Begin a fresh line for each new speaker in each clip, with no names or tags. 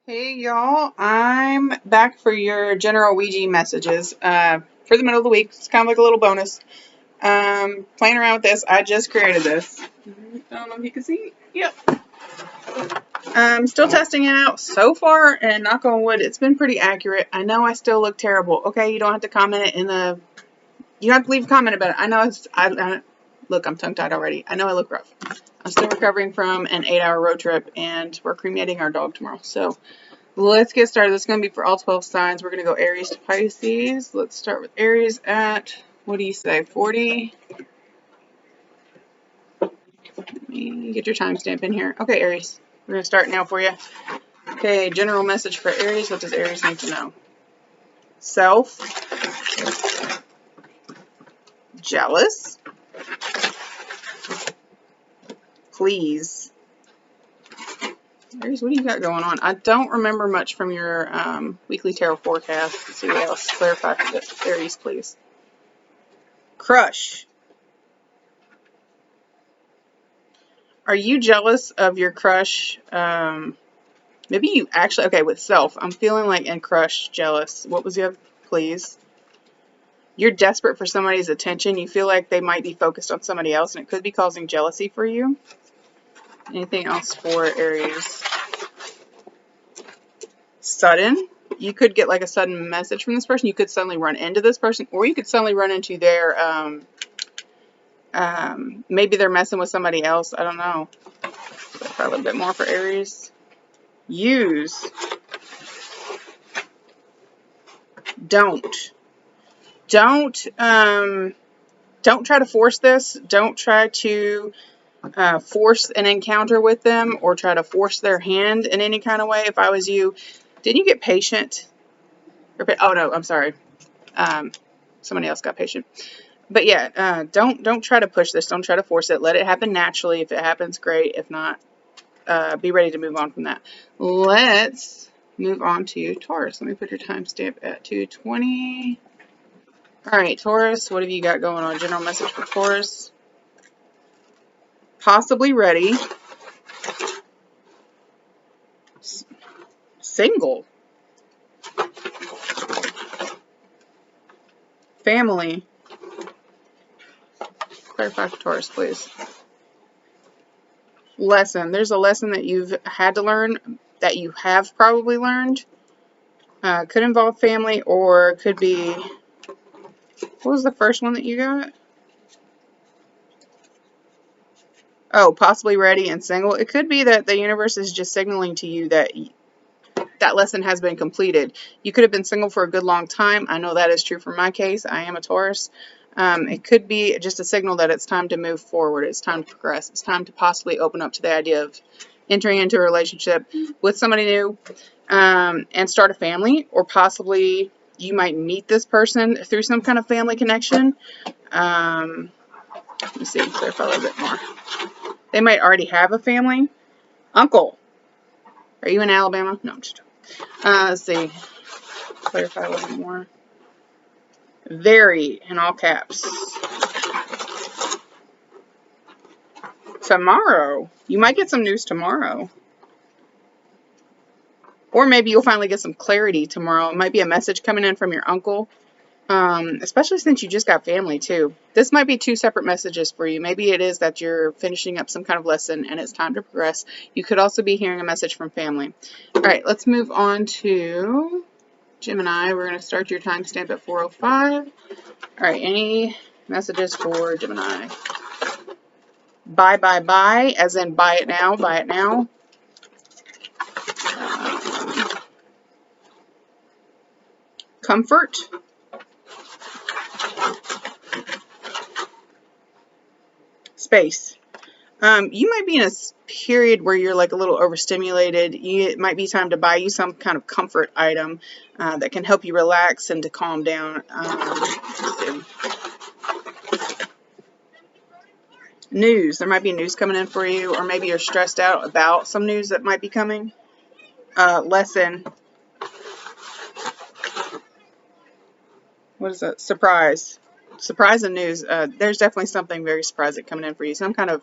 Hey y'all, I'm back for your general Ouija messages for the middle of the week. It's kind of like a little bonus. Playing around with this, I just created this. I don't know if you can see. Yep. I'm still testing it out so far, and knock on wood, it's been pretty accurate. I know I still look terrible. Okay, you don't have to comment it in the. You don't have to leave a comment about it. I know it's. Look, I'm tongue tied already. I know I look rough. I'm still recovering from an 8-hour road trip, and we're cremating our dog tomorrow. So. Let's get started. This is going to be for all 12 signs. We're going to go Aries to Pisces. Let's start with Aries at, what do you say, 40? Let me get your timestamp in here. Okay, Aries. We're going to start now for you. Okay, general message for Aries. What does Aries need to know? Self. Jealous. Please. Aries, what do you got going on? I don't remember much from your weekly tarot forecast. Let's see what else. Clarify for this. Aries, please. Crush. Are you jealous of your crush? Maybe you actually, okay, with self. I'm feeling like in crush, jealous. What was the other, please? You're desperate for somebody's attention. You feel like they might be focused on somebody else, and it could be causing jealousy for you. Anything else for Aries? Sudden. You could get like a sudden message from this person. You could suddenly run into this person, or you could suddenly run into their, maybe they're messing with somebody else. I don't know. Probably a little bit more for Aries. Use. Don't try to force this. Don't try to force an encounter with them or try to force their hand in any kind of way. If I was you, didn't you get patient? Oh no, I'm sorry. Somebody else got patient. But yeah, don't try to push this. Don't try to force it. Let it happen naturally. If it happens, great. If not, be ready to move on from that. Let's move on to Taurus. Let me put your timestamp at 2:20. All right, Taurus, what have you got going on? General message for Taurus. Possibly ready. Single. Family. Clarify for Taurus, please. Lesson. There's a lesson that you've had to learn, that you have probably learned. Could involve family, or could be... What was the first one that you got? Oh, possibly ready and single. It could be that the universe is just signaling to you that that lesson has been completed. You could have been single for a good long time. I know that is true for my case. I am a Taurus. It could be just a signal that it's time to move forward. It's time to progress. It's time to possibly open up to the idea of entering into a relationship with somebody new and start a family, or possibly you might meet this person through some kind of family connection. Let me see, clarify a little bit more. They might already have a family. Uncle. Are you in Alabama? No, I'm just joking. Let's see. Clarify a little bit more. Very, in all caps. Tomorrow. You might get some news tomorrow. Or maybe you'll finally get some clarity tomorrow. It might be a message coming in from your uncle. Especially since you just got family too. This might be two separate messages for you. Maybe it is that you're finishing up some kind of lesson and it's time to progress. You could also be hearing a message from family. All right, let's move on to Gemini. We're going to start your timestamp at 4:05. All right, any messages for Gemini? Buy, buy, buy, as in buy it now, buy it now. Comfort. Space. You might be in a period where you're like a little overstimulated. It might be time to buy you some kind of comfort item that can help you relax and to calm down. Let's see. News. There might be news coming in for you, or maybe you're stressed out about some news that might be coming. Lesson. What is that? Surprise. Surprise and news. There's definitely something very surprising coming in for you. Some kind of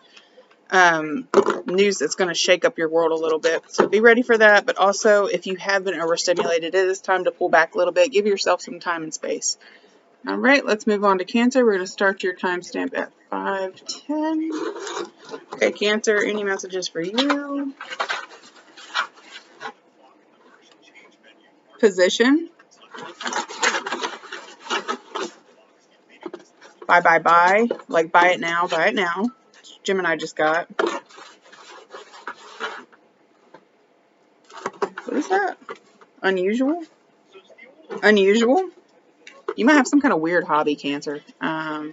news that's going to shake up your world a little bit. So be ready for that. But also, if you have been overstimulated, it is time to pull back a little bit. Give yourself some time and space. All right, let's move on to Cancer. We're going to start your timestamp at 5:10. Okay, Cancer, any messages for you? Position. Buy, buy, buy. Like, buy it now, buy it now. Gemini just got. What is that? Unusual? Unusual? You might have some kind of weird hobby, Cancer. Or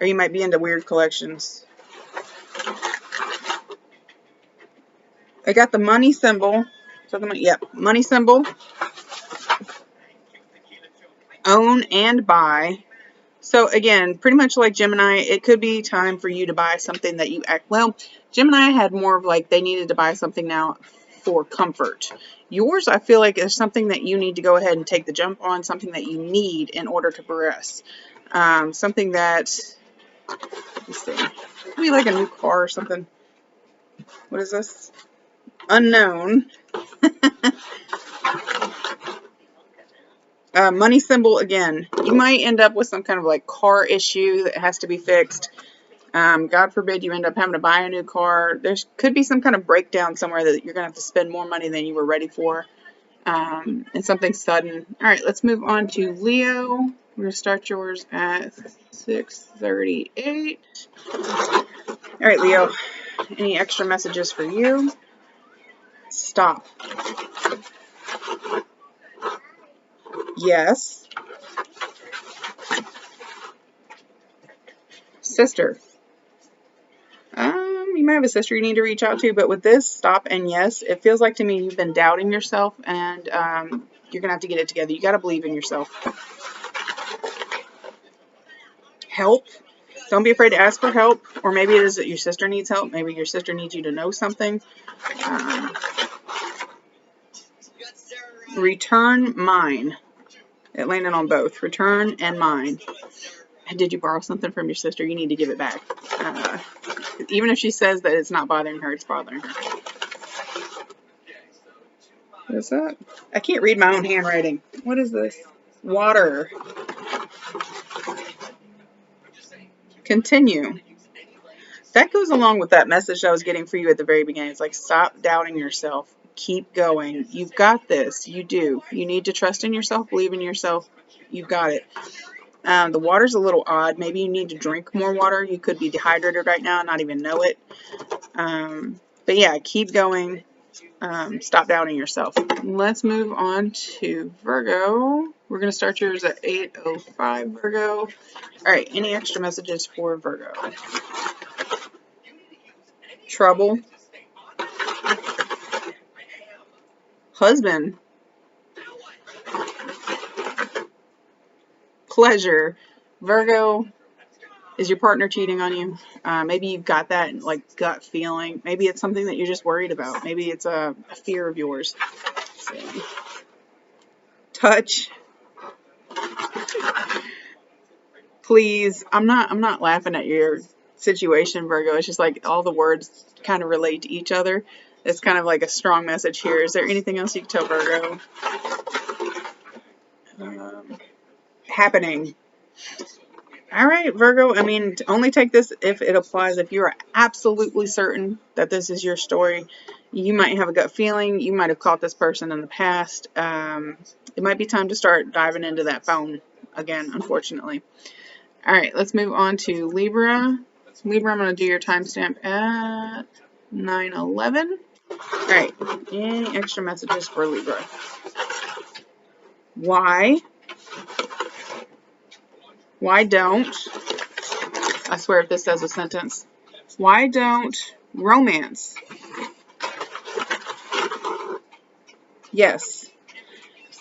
you might be into weird collections. I got the money symbol. So the money, yep, money symbol. Own and buy. So again, pretty much like Gemini, it could be time for you to buy something that you act well. Gemini had more of like they needed to buy something now for comfort. Yours, I feel like, is something that you need to go ahead and take the jump on, something that you need in order to progress. Something that, let's see, maybe like a new car or something. What is this? Unknown. Money symbol again. You might end up with some kind of like car issue that has to be fixed. God forbid you end up having to buy a new car. There could be some kind of breakdown somewhere that you're going to have to spend more money than you were ready for. And something sudden. All right, let's move on to Leo. We're going to start yours at 6:38. All right, Leo. Any extra messages for you? Stop. Yes. Sister. You might have a sister you need to reach out to, but with this, stop and yes, it feels like to me you've been doubting yourself, and you're going to have to get it together. You got to believe in yourself. Help. Don't be afraid to ask for help, or maybe it is that your sister needs help. Maybe your sister needs you to know something. Return mine. It landed on both. Return and mine. Did you borrow something from your sister? You need to give it back. Even if she says that it's not bothering her, it's bothering her. What is that? I can't read my own handwriting. What is this? Water. Continue. That goes along with that message I was getting for you at the very beginning. It's like, stop doubting yourself. Keep going. You've got this. You do. You need to trust in yourself, believe in yourself. You've got it. The water's a little odd. Maybe you need to drink more water. You could be dehydrated right now and not even know it. But yeah, keep going. Stop doubting yourself. Let's move on to Virgo. We're going to start yours at 8:05, Virgo. All right, any extra messages for Virgo? Trouble. Husband. Pleasure. Virgo, is your partner cheating on you? Maybe you've got that like gut feeling. Maybe it's something that you're just worried about. Maybe it's a fear of yours. So. Touch. Please, I'm not laughing at your situation, Virgo. It's just like all the words kind of relate to each other. It's kind of like a strong message here. Is there anything else you can tell Virgo? Happening. All right, Virgo, I mean, only take this if it applies. If you are absolutely certain that this is your story, you might have a gut feeling. You might have caught this person in the past. It might be time to start diving into that phone again, unfortunately. All right, let's move on to Libra. Libra, I'm going to do your timestamp at 9:11. All right, any extra messages for Libra? Why? Why don't, I swear if this says a sentence, why don't romance? Yes.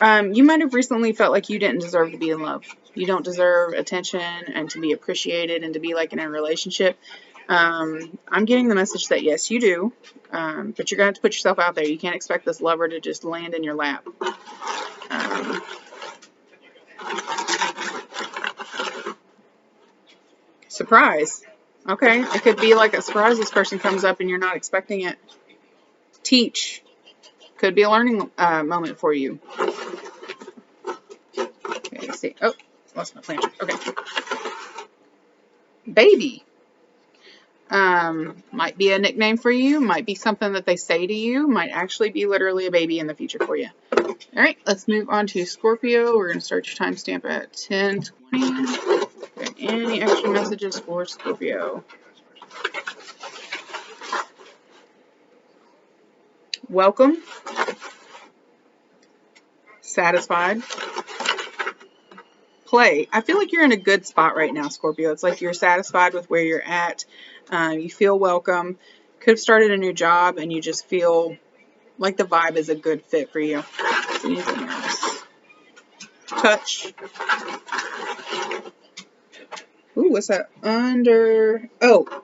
You might have recently felt like you didn't deserve to be in love. You don't deserve attention and to be appreciated and to be like in a relationship. I'm getting the message that yes, you do, but you're going to have to put yourself out there. You can't expect this lover to just land in your lap. Surprise. Okay, it could be like a surprise. This person comes up and you're not expecting it. Teach. Could be a learning moment for you. Okay, let's see. Oh, lost my planter. Okay. Baby. Might be a nickname for you. Might be something that they say to you. Might actually be literally a baby in the future for you. All right, let's move on to Scorpio. We're going to start your timestamp at 10:20. Okay, any extra messages for Scorpio? Welcome. Satisfied. Play. I feel like you're in a good spot right now, Scorpio. It's like you're satisfied with where you're at. You feel welcome. Could have started a new job and you just feel like the vibe is a good fit for you. Anything else? Touch. Ooh, what's that?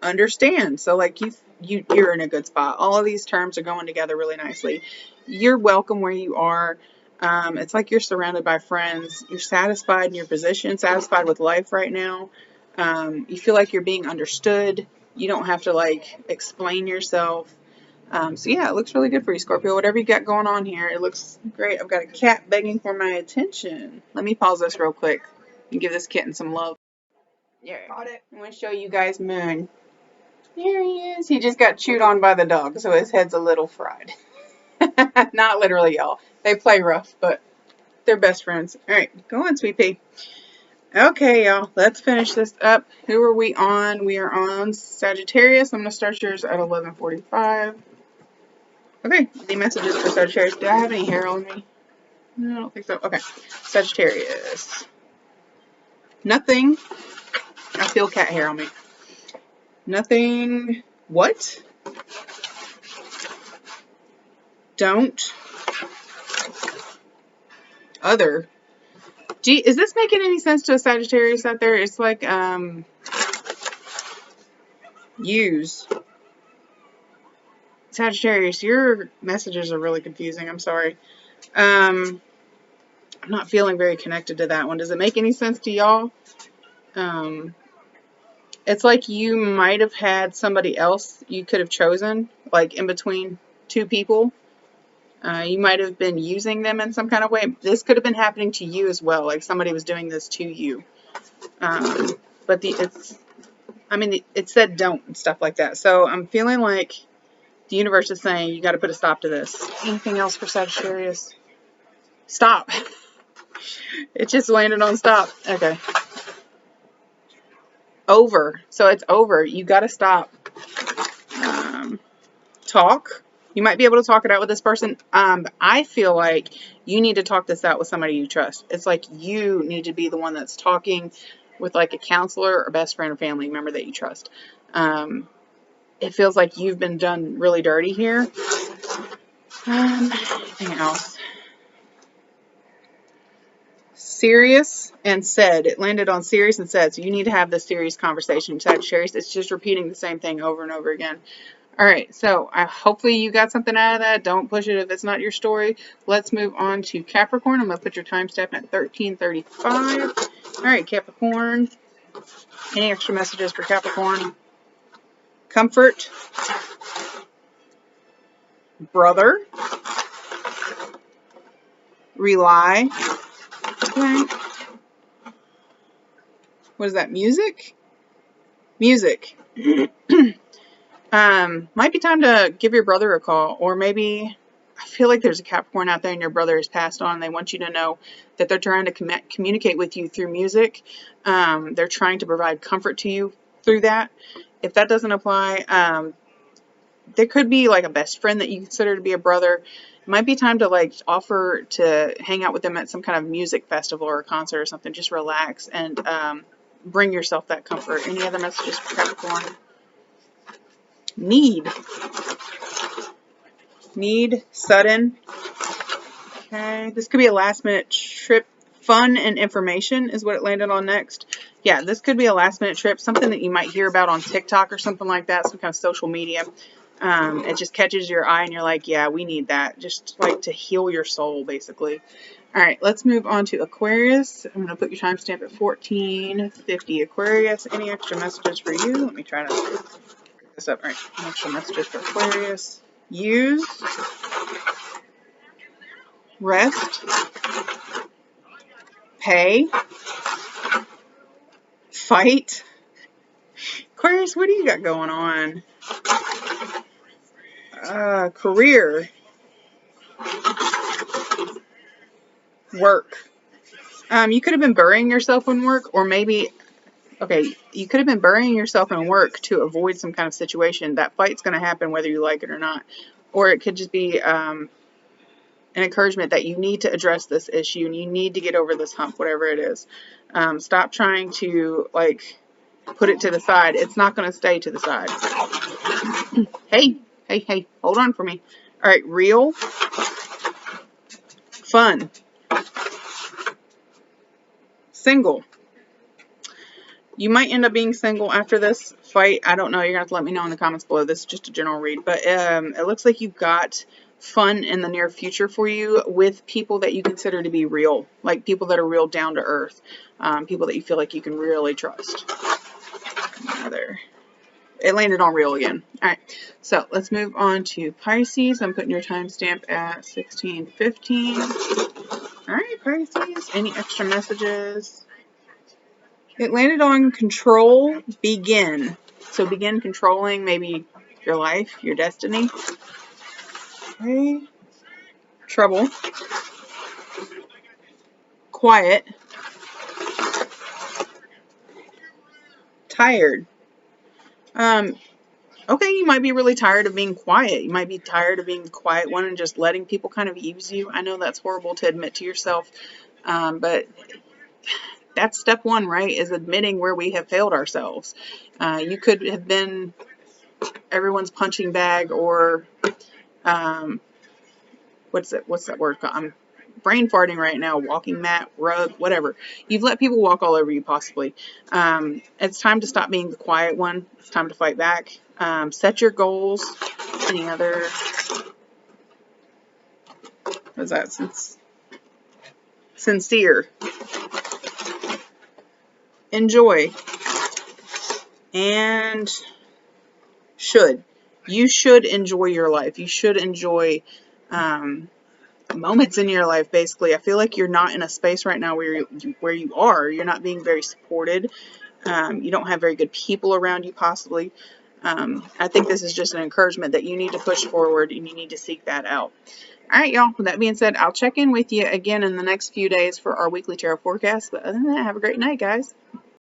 Understand. So like you're in a good spot. All of these terms are going together really nicely. You're welcome where you are. It's like you're surrounded by friends. You're satisfied in your position, satisfied with life right now. You feel like you're being understood. You don't have to like explain yourself. So yeah, it looks really good for you, Scorpio. Whatever you got going on here, it looks great. I've got a cat begging for my attention. Let me pause this real quick and give this kitten some love. Yeah, got it. I'm going to show you guys Moon. There he is. He just got chewed on by the dog, so his head's a little fried. Not literally, y'all. They play rough, but they're best friends. All right, go on, Sweet Pea. Okay, y'all. Let's finish this up. Who are we on? We are on Sagittarius. I'm going to start yours at 11:45. Okay, any messages for Sagittarius? Do I have any hair on me? No, I don't think so. Okay, Sagittarius. Nothing. I feel cat hair on me. Nothing. What? Don't. Other. Gee, is this making any sense to a Sagittarius out there? It's like, use. Sagittarius, your messages are really confusing. I'm sorry. I'm not feeling very connected to that one. Does it make any sense to y'all? It's like you might have had somebody else you could have chosen, like in between two people. You might have been using them in some kind of way. This could have been happening to you as well, like somebody was doing this to you. But it said don't and stuff like that. So I'm feeling like the universe is saying you got to put a stop to this. Anything else for Sagittarius? Stop. It just landed on stop. Okay. Over. So it's over. You got to stop. Talk. You might be able to talk it out with this person. I feel like you need to talk this out with somebody you trust. It's like you need to be the one that's talking with like a counselor or best friend or family member that you trust. It feels like you've been done really dirty here. Anything else? Serious and said. It landed on serious and said. So you need to have this serious conversation. Sagittarius, it's just repeating the same thing over and over again. All right, so hopefully you got something out of that. Don't push it if it's not your story. Let's move on to Capricorn. I'm going to put your timestamp at 13:35. All right, Capricorn. Any extra messages for Capricorn? Comfort. Brother. Rely. Okay. What is that? Music? Music. Might be time to give your brother a call, or maybe I feel like there's a Capricorn out there and your brother has passed on and they want you to know that they're trying to communicate with you through music. They're trying to provide comfort to you through that. If that doesn't apply, there could be like a best friend that you consider to be a brother. It might be time to like offer to hang out with them at some kind of music festival or a concert or something. Just relax and bring yourself that comfort. Any other messages for Capricorn? Need, sudden. Okay, this could be a last minute trip. Fun and information is what it landed on next. Yeah, this could be a last minute trip, something that you might hear about on TikTok or something like that, some kind of social media. It just catches your eye and you're like, yeah, we need that. Just like to heal your soul, basically. All right, let's move on to Aquarius. I'm going to put your timestamp at 14:50. Aquarius, any extra messages for you? Let me try to pick this up. All right, any extra messages for Aquarius? Use, rest, pay, fight. Aquarius, what do you got going on? Career, work. You could have been burying yourself in work, or maybe, okay, you could have been burying yourself in work to avoid some kind of situation. That fight's going to happen whether you like it or not. Or it could just be an encouragement that you need to address this issue and you need to get over this hump, whatever it is. Stop trying to, like, put it to the side. It's not going to stay to the side. Hey, hold on for me. All right, real, fun, single. You might end up being single after this fight. I don't know. You're going to have to let me know in the comments below. This is just a general read. But it looks like you've got fun in the near future for you with people that you consider to be real. Like people that are real down to earth. People that you feel like you can really trust. It landed on real again. All right. So let's move on to Pisces. I'm putting your timestamp at 16:15. All right, Pisces. Any extra messages? It landed on control, begin. So begin controlling maybe your life, your destiny. Okay. Trouble. Quiet. Tired. Okay, you might be really tired of being quiet. You might be tired of being the quiet one and just letting people kind of use you. I know that's horrible to admit to yourself, but that's step one, right, is admitting where we have failed ourselves. You could have been everyone's punching bag or, what's that word called? I'm brain farting right now. Walking mat, rug, whatever. You've let people walk all over you, possibly. It's time to stop being the quiet one. It's time to fight back. Set your goals. Any other, what is that? Sincere. Enjoy. And should. You should enjoy your life. You should enjoy moments in your life, basically. I feel like you're not in a space right now where you are. You're not being very supported. You don't have very good people around you, possibly. I think this is just an encouragement that you need to push forward and you need to seek that out. All right, y'all. With that being said, I'll check in with you again in the next few days for our weekly tarot forecast. But other than that, have a great night, guys.